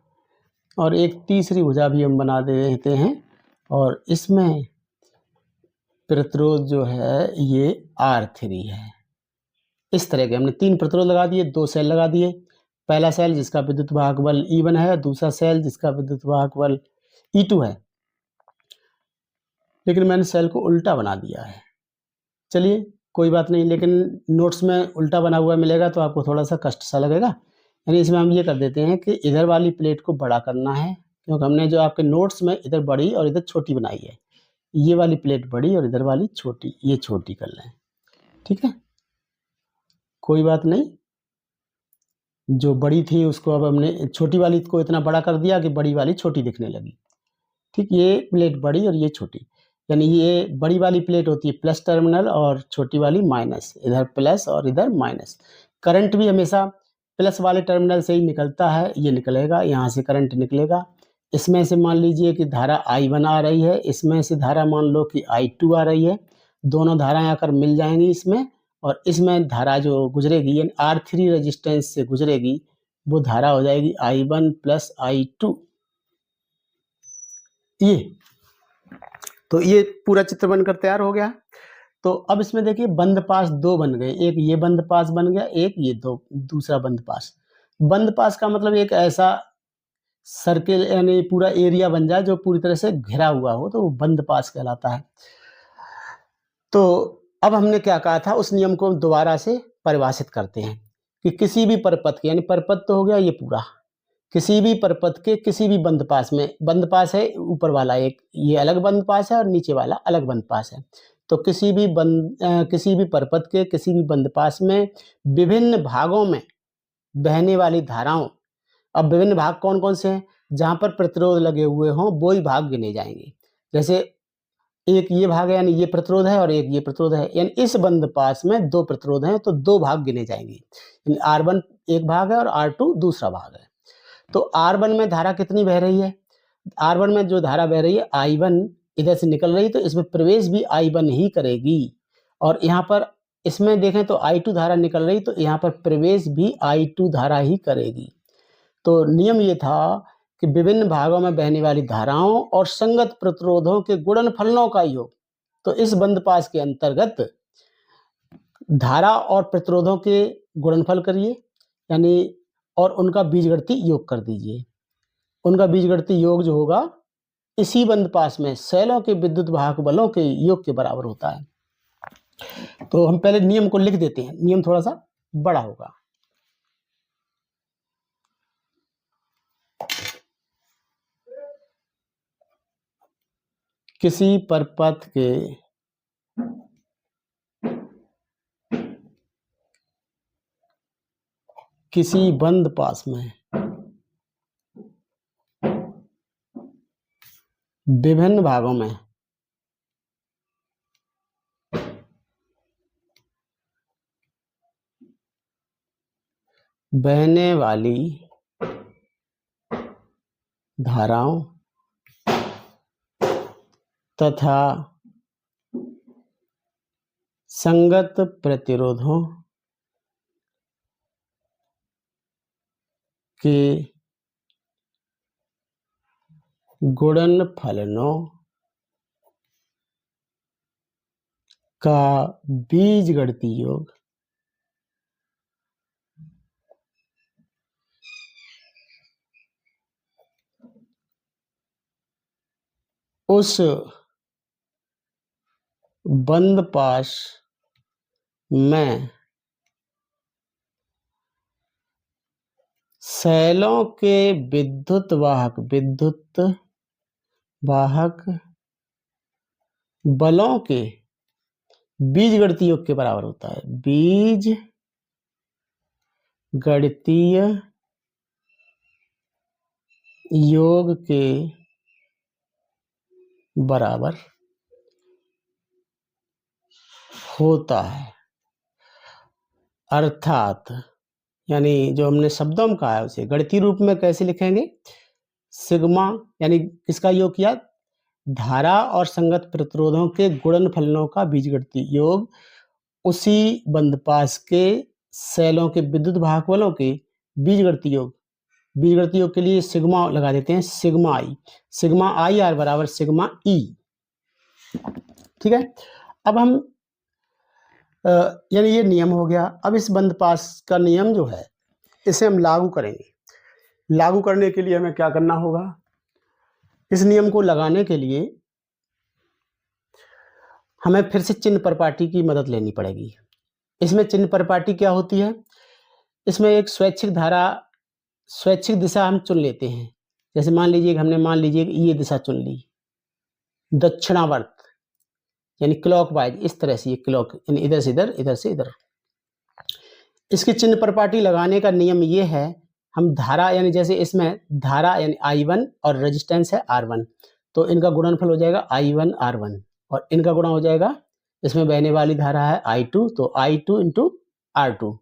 और एक तीसरी भुजा भी हम बना देते हैं और इसमें प्रतिरोध जो है ये R3 है। इस तरह के हमने 3 प्रतिरोध लगा दिए, 2 सेल लगा दिए। पहला सेल जिसका विद्युत वाहक बल E1 है, दूसरा सेल जिसका विद्युत वाहक बल E2 है, लेकिन मैंने सेल को उल्टा बना दिया है। चलिए कोई बात नहीं, लेकिन नोट्स में उल्टा बना हुआ मिलेगा तो आपको थोड़ा सा कष्ट सा लगेगा। यानी इसमें हम ये कर देते हैं कि इधर वाली प्लेट को बड़ा करना है, क्योंकि हमने जो आपके नोट्स में इधर बड़ी और इधर छोटी बनाई है। ये वाली प्लेट बड़ी और इधर वाली छोटी, ये छोटी कर लें, ठीक है, कोई बात नहीं। जो बड़ी थी उसको अब हमने छोटी वाली को इतना बड़ा कर दिया कि बड़ी वाली छोटी दिखने लगी। ठीक, ये प्लेट बड़ी और ये छोटी, यानी ये बड़ी वाली प्लेट होती है प्लस टर्मिनल और छोटी वाली माइनस, इधर प्लस और इधर माइनस। करंट भी हमेशा प्लस वाले टर्मिनल से ही निकलता है, ये निकलेगा, यहाँ से करंट निकलेगा। इसमें से मान लीजिए कि धारा I1 आ रही है, इसमें से धारा मान लो कि I2 आ रही है, दोनों धाराएं आकर मिल जाएंगी इसमें, और इसमें धारा जो गुजरेगी यानी R3 रेजिस्टेंस से गुजरेगी वो धारा हो जाएगी I1 प्लस I2, ये तो ये पूरा चित्र बनकर तैयार हो गया। तो अब इसमें देखिए बंद पास दो बन गए, एक ये बंद पास बन गया, एक ये दो दूसरा बंद पास। बंद पास का मतलब एक ऐसा सर्किल यानी पूरा एरिया बन जाए जो पूरी तरह से घिरा हुआ हो, तो वो बंद पास कहलाता है। तो अब हमने क्या कहा था, उस नियम को दोबारा से परिभाषित करते हैं कि किसी भी परपथ के, यानी परपथ तो हो गया ये पूरा, किसी भी परपथ के किसी भी बंद पास में, बंद पास है ऊपर वाला एक, ये अलग बंद पास है और नीचे वाला अलग बंद पास है। तो किसी भी परपथ के किसी भी बंद पास में विभिन्न भागों में बहने वाली धाराओं, अब विभिन्न भाग कौन कौन से हैं, जहां पर प्रतिरोध लगे हुए हों वो ही भाग गिने जाएंगे। जैसे एक ये भाग है यानी ये प्रतिरोध है और एक ये प्रतिरोध है, यानी इस बंद पास में दो प्रतिरोध हैं तो दो भाग गिने जाएंगे, यानी R1 एक भाग है और R2 दूसरा भाग है। तो R1 में धारा कितनी बह रही है, R1 में जो धारा बह रही है I1 इधर से निकल रही, तो इसमें प्रवेश भी I1 ही करेगी, और यहाँ पर इसमें देखें तो I2 धारा निकल रही, तो यहाँ पर प्रवेश भी I2 धारा ही करेगी। तो नियम ये था कि विभिन्न भागों में बहने वाली धाराओं और संगत प्रतिरोधों के गुणनफलों का योग। तो इस बंद पास के अंतर्गत धारा और प्रतिरोधों के गुणनफल करिए, यानी और उनका बीजगणितीय योग कर दीजिए। उनका बीजगणितीय योग जो होगा इसी बंद पास में सेलों के विद्युत वाहक बलों के योग के बराबर होता है। तो हम पहले नियम को लिख देते हैं, नियम थोड़ा सा बड़ा होगा। किसी परपथ के किसी बंद पास में विभिन्न भागों में बहने वाली धाराओं तथा संगत प्रतिरोधों के गुणनफलों का बीजगणितीय योग उस बंद पास में सेलों के विद्युत वाहक बलों के बीजगणितीय योग के बराबर होता है। बीजगणितीय योग के बराबर होता है। अर्थात यानी जो हमने शब्दों में कहा है उसे गणितीय रूप में कैसे लिखेंगे, सिग्मा यानी किसका योग किया, धारा और संगत प्रतिरोधों के गुणनफलों का बीजगणितीय योग उसी बंद पास के सेलों के विद्युत वाहक बलों के बीजगणितीय योग के लिए सिग्मा लगा देते हैं, सिग्मा आई आर बराबर सिग्मा ई। ठीक है, अब हम यानी ये नियम हो गया। अब इस बंद पास का नियम जो है इसे हम लागू करेंगे। लागू करने के लिए हमें क्या करना होगा, इस नियम को लगाने के लिए हमें फिर से चिन्ह परिपाटी की मदद लेनी पड़ेगी। इसमें चिन्ह परिपाटी क्या होती है, इसमें एक स्वैच्छिक दिशा हम चुन लेते हैं। जैसे मान लीजिए ये दिशा चुन ली, दक्षिणावर्त यानी क्लॉकवाइज, इस तरह से ये क्लॉक यानी इधर से इधर। इसकी चिन्ह परिपाटी लगाने का नियम ये है, हम धारा यानी जैसे इसमें धारा यानी I1 और रेजिस्टेंस है R1, तो इनका गुणनफल हो जाएगा I1 R1 और इनका गुणा हो जाएगा, इसमें बहने वाली धारा है I2 तो I2 इंटू R2।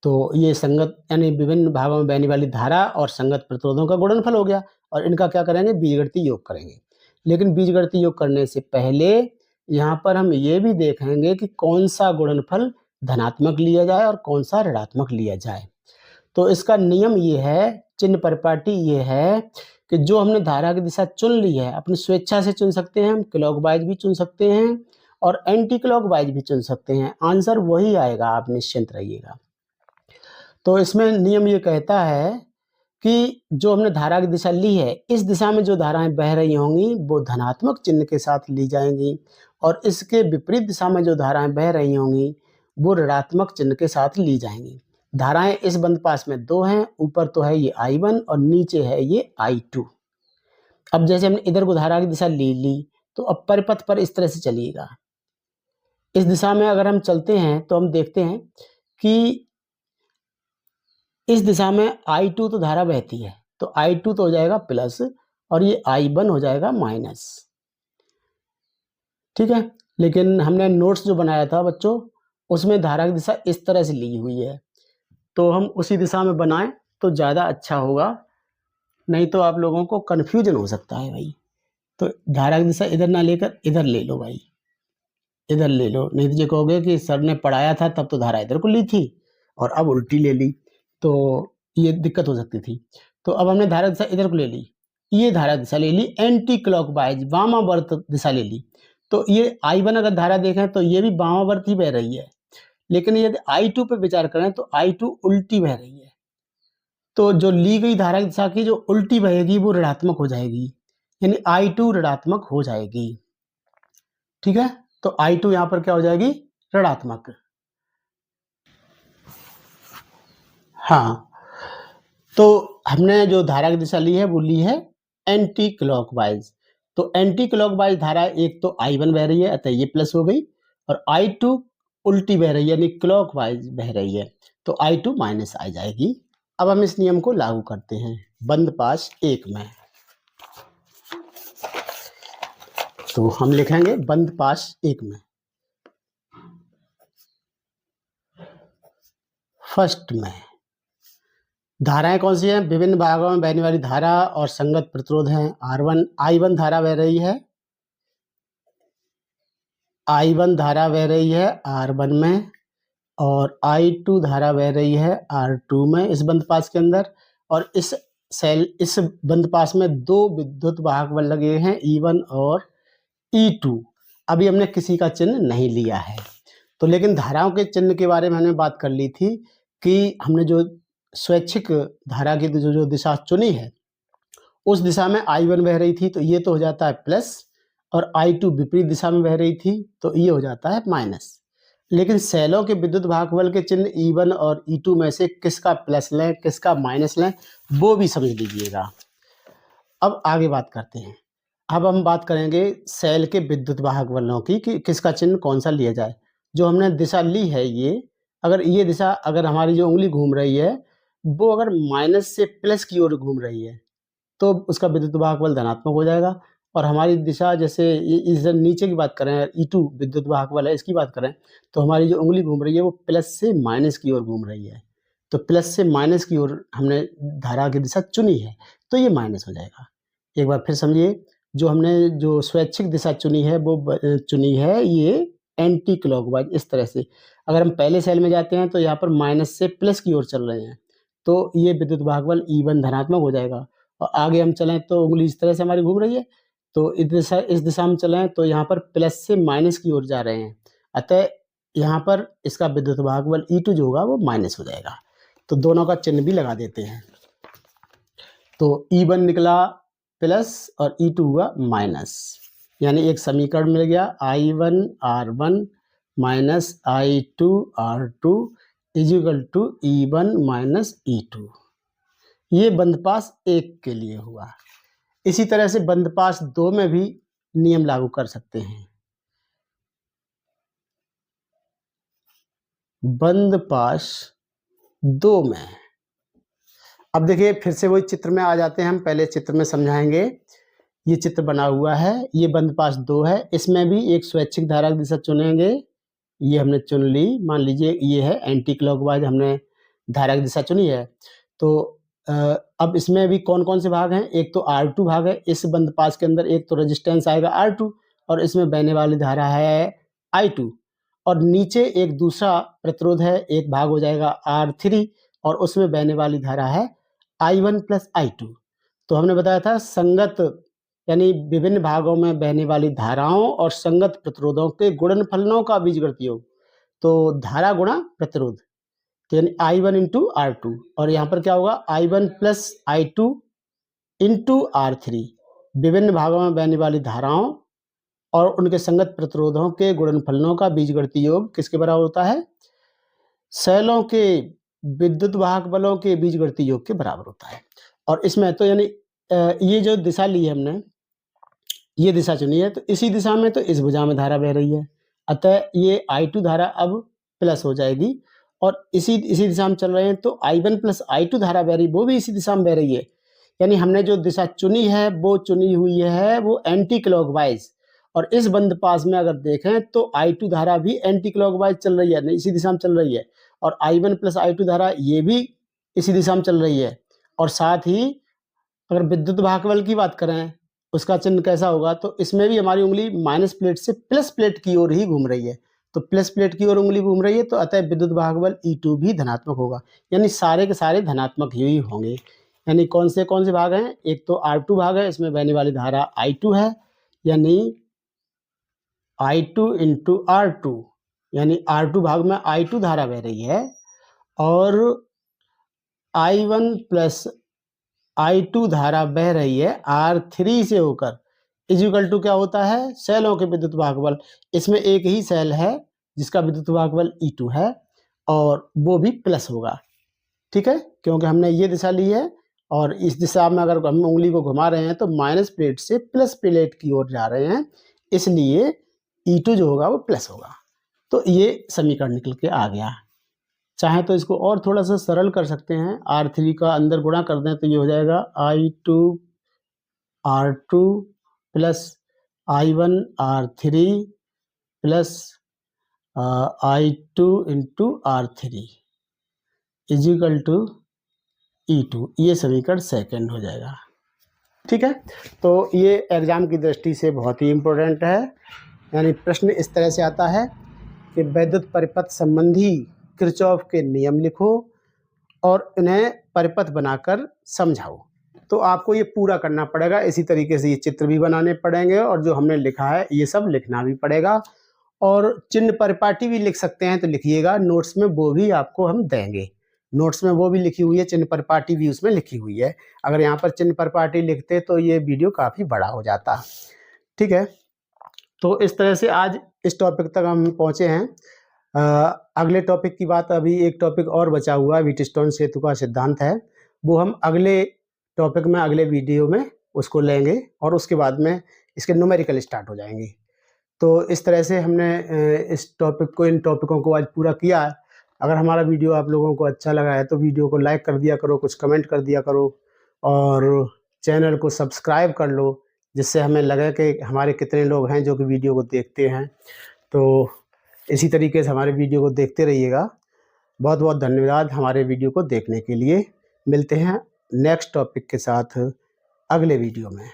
तो ये संगत यानी विभिन्न भागों में बहने वाली धारा और संगत प्रतिरोधों का गुणनफल हो गया, और इनका क्या करेंगे, बीजगणितीय योग करेंगे। लेकिन बीजगणितीय योग करने से पहले यहाँ पर हम ये भी देखेंगे कि कौन सा गुणनफल धनात्मक लिया जाए और कौन सा ऋणात्मक लिया जाए। तो इसका नियम ये है, चिन्ह परिपाटी ये है कि जो हमने धारा की दिशा चुन ली है, अपनी स्वेच्छा से चुन सकते हैं, हम क्लॉकवाइज भी चुन सकते हैं और एंटी क्लॉकवाइज भी चुन सकते हैं, आंसर वही आएगा, आप निश्चिंत रहिएगा। तो इसमें नियम ये कहता है कि जो हमने धारा की दिशा ली है, इस दिशा में जो धाराएं बह रही होंगी वो धनात्मक चिन्ह के साथ ली जाएंगी और इसके विपरीत दिशा में जो धाराएं बह रही होंगी वो ऋणात्मक चिन्ह के साथ ली जाएंगी। धाराएं इस बंद पास में दो हैं, ऊपर तो है ये I1 और नीचे है ये I2। अब जैसे हमने इधर को धारा की दिशा ले ली तो अब परिपथ पर इस तरह से चलिएगा। इस दिशा में अगर हम चलते हैं तो हम देखते हैं कि इस दिशा में I2 तो धारा बहती है, तो I2 तो हो जाएगा प्लस और ये I1 हो जाएगा माइनस। ठीक है, लेकिन हमने नोट्स जो बनाया था बच्चों, उसमें धारा की दिशा इस तरह से ली हुई है, तो हम उसी दिशा में बनाएं तो ज़्यादा अच्छा होगा, नहीं तो आप लोगों को कन्फ्यूजन हो सकता है भाई। तो धारा की दिशा इधर ना लेकर इधर ले लो भाई, इधर ले लो, नहीं तो ये कहोगे कि सर ने पढ़ाया था तब तो धारा इधर को ली थी और अब उल्टी ले ली, तो ये दिक्कत हो सकती थी। तो अब हमने धारा दिशा इधर को ले ली, ये धारा दिशा ले ली एंटी क्लॉकवाइज, वामावर्त दिशा ले ली। तो ये I1 अगर धारा देखें तो ये भी वामावर्त ही बह रही है, लेकिन यदि I2 पे विचार करें तो I2 उल्टी बह रही है। तो जो ली गई धारा की दिशा की जो उल्टी बहेगी वो ऋणात्मक हो जाएगी, यानी I2 ऋणात्मक हो जाएगी। ठीक है, तो I2 यहां पर क्या हो जाएगी, ऋणात्मक। हाँ, तो हमने जो धारा की दिशा ली है वो ली है एंटी क्लॉकवाइज। तो एंटी क्लॉकवाइज धारा एक तो I1 बह रही है, अतः ये प्लस हो गई, और I2 उल्टी बह रही है यानी क्लॉकवाइज बह रही है, तो I2 माइनस आ जाएगी। अब हम इस नियम को लागू करते हैं बंद पास 1 में। तो हम लिखेंगे बंद पास 1 में, फर्स्ट में धाराएं कौन सी हैं, विभिन्न भागों में बहने वाली धारा और संगत प्रतिरोध हैं। I1 धारा बह रही है, I1 धारा बह रही है R1 में और I2 धारा बह रही है R2 में इस बंद पास के अंदर, और इस बंद पास में दो विद्युत वाहक बल लगे हैं E1 और E2। अभी हमने किसी का चिन्ह नहीं लिया है, तो लेकिन धाराओं के चिन्ह के बारे में हमने बात कर ली थी कि हमने जो स्वैच्छिक धारा की जो दिशा चुनी है उस दिशा में I1 बह रही थी, तो ये तो हो जाता है प्लस, और I2 विपरीत दिशा में बह रही थी तो ये हो जाता है माइनस। लेकिन सेलों के विद्युत वाहक बल के चिन्ह E1 और E2 में से किसका प्लस लें किसका माइनस लें वो भी समझ लीजिएगा। अब आगे बात करते हैं। अब हम बात करेंगे सेल के विद्युत वाहक बलों की कि किसका चिन्ह कौन सा लिया जाए। जो हमने दिशा ली है ये, अगर ये दिशा अगर हमारी जो उंगली घूम रही है वो अगर माइनस से प्लस की ओर घूम रही है तो उसका विद्युत वाहक बल धनात्मक हो जाएगा, और हमारी दिशा जैसे इस नीचे की बात करें E2 विद्युत वाहक बल है इसकी बात करें तो हमारी जो उंगली घूम रही है वो प्लस से माइनस की ओर घूम रही है, तो प्लस से माइनस की ओर हमने धारा की दिशा चुनी है तो ये माइनस हो जाएगा। एक बार फिर समझिए, जो हमने जो स्वैच्छिक दिशा चुनी है वो चुनी है ये एंटी क्लॉकवाइज इस तरह से। अगर हम पहले सेल में जाते हैं तो यहाँ पर माइनस से प्लस की ओर चल रहे हैं तो ये विद्युत वाहक बल E1 धनात्मक हो जाएगा, और आगे हम चलें तो उंगली इस तरह से हमारी घूम रही है तो इस दिशा में चलें तो यहाँ पर प्लस से माइनस की ओर जा रहे हैं, अतः यहाँ पर इसका विद्युत वाहक बल E2 जो होगा वो माइनस हो जाएगा। तो दोनों का चिन्ह भी लगा देते हैं, तो E1 निकला प्लस और E2 हुआ माइनस, यानी एक समीकरण मिल गया I1 R1 minus I2 R2 is equal to E1 minus E2। ये बंद पास 1 के लिए हुआ। इसी तरह से बंद पास 2 में भी नियम लागू कर सकते हैं। बंद पास 2 में अब देखिए फिर से वही चित्र में आ जाते हैं, हम पहले चित्र में समझाएंगे। ये चित्र बना हुआ है, ये बंद पास 2 है, इसमें भी एक स्वैच्छिक धारा की दिशा चुनेंगे, ये हमने चुन ली, मान लीजिए ये है एंटी क्लॉकवाइज हमने धारा की दिशा चुनी है। तो अब इसमें भी कौन कौन से भाग हैं, एक तो R2 भाग है इस बंद पास के अंदर, एक तो रेजिस्टेंस आएगा R2 और इसमें बहने वाली धारा है I2, और नीचे एक दूसरा प्रतिरोध है, एक भाग हो जाएगा R3 और उसमें बहने वाली धारा है I1 प्लस I2। तो हमने बताया था संगत यानी विभिन्न भागों में बहने वाली धाराओं और संगत प्रतिरोधों के गुणनफलों का बीजगणित योग। तो धारा गुणा प्रतिरोध, तो यानी I1 इंटू R2, और यहाँ पर क्या होगा I1 plus I2 into R3, विभिन्न भागों में बहने वाली धाराओं और उनके संगत प्रतिरोधों के गुणनफलों का बीजगणितीय योग किसके बराबर होता है? शैलों के विद्युत वाहक बलों के बीजगणितीय योग के बराबर होता है। और इसमें तो यानी ये जो दिशा ली है हमने, ये दिशा चुनी है, तो इसी दिशा में तो इस भुजा में धारा बह रही है, अतः ये I2 धारा अब प्लस हो जाएगी, और इसी दिशा में चल रहे हैं तो I1 प्लस I2 धारा बह रही, वो भी इसी दिशा में बह रही है। यानी हमने जो दिशा चुनी है वो चुनी हुई है वो एंटी क्लॉकवाइज, और इस बंद पास में अगर देखें तो I2 धारा भी एंटी क्लॉकवाइज चल रही है, इसी दिशा में चल रही है, और I1 प्लस I2 धारा ये भी इसी दिशा में चल रही है। और साथ ही अगर विद्युत वाहक बल की बात करें उसका चिन्ह कैसा होगा, तो इसमें भी हमारी उंगली माइनस प्लेट से प्लस प्लेट की ओर ही घूम रही है, तो प्लस प्लेट की ओर उंगली घूम रही है, तो अतः विद्युत वाहक बल E2 भी धनात्मक होगा, यानी सारे के सारे धनात्मक ही होंगे। यानी कौन से भाग हैं? एक तो R2 भाग है, इसमें बहने वाली धारा I2 है, यानी I2 इंटू R2, यानी R2 भाग में I2 धारा बह रही है, और I1 प्लस I2 धारा बह रही है R3 से होकर, इक्वल टू क्या होता है? शैलों के विद्युत वाहक बल। इसमें एक ही शैल है जिसका विद्युत वाहक बल E2 है, और वो भी प्लस होगा, ठीक है, क्योंकि हमने ये दिशा ली है, और इस दिशा में अगर हम उंगली को घुमा रहे हैं तो माइनस प्लेट से प्लस प्लेट की ओर जा रहे हैं, इसलिए E2 जो होगा वो प्लस होगा। तो ये समीकरण निकल के आ गया। चाहे तो इसको और थोड़ा सा सरल कर सकते हैं, R3 का अंदर गुणा कर दें तो ये हो जाएगा I2 R2 plus I1 R3 plus I2 into R3 is equal to E2, ये समीकरण सेकंड हो जाएगा, ठीक है। तो ये एग्जाम की दृष्टि से बहुत ही इम्पोर्टेंट है। यानी प्रश्न इस तरह से आता है कि वैद्युत परिपथ संबंधी किरचॉफ के नियम लिखो और इन्हें परिपथ बनाकर समझाओ। तो आपको ये पूरा करना पड़ेगा, इसी तरीके से ये चित्र भी बनाने पड़ेंगे, और जो हमने लिखा है ये सब लिखना भी पड़ेगा, और चिन्ह परिपाटी भी लिख सकते हैं तो लिखिएगा, नोट्स में वो भी आपको हम देंगे, नोट्स में वो भी लिखी हुई है, चिन्ह परिपाटी भी उसमें लिखी हुई है। अगर यहाँ पर चिन्ह परिपाटी लिखते तो ये वीडियो काफ़ी बड़ा हो जाता, ठीक है। तो इस तरह से आज इस टॉपिक तक हम पहुँचे हैं। अगले टॉपिक की बात, अभी एक टॉपिक और बचा हुआ है, व्हीटस्टोन सेतु का सिद्धांत है, वो हम अगले टॉपिक में अगले वीडियो में उसको लेंगे, और उसके बाद में इसके न्यूमेरिकल स्टार्ट हो जाएंगे। तो इस तरह से हमने इस टॉपिक को, इन टॉपिकों को आज पूरा किया। अगर हमारा वीडियो आप लोगों को अच्छा लगा है तो वीडियो को लाइक कर दिया करो, कुछ कमेंट कर दिया करो, और चैनल को सब्सक्राइब कर लो, जिससे हमें लगे कि हमारे कितने लोग हैं जो कि वीडियो को देखते हैं। तो इसी तरीके से हमारे वीडियो को देखते रहिएगा। बहुत बहुत धन्यवाद हमारे वीडियो को देखने के लिए। मिलते हैं नेक्स्ट टॉपिक के साथ अगले वीडियो में।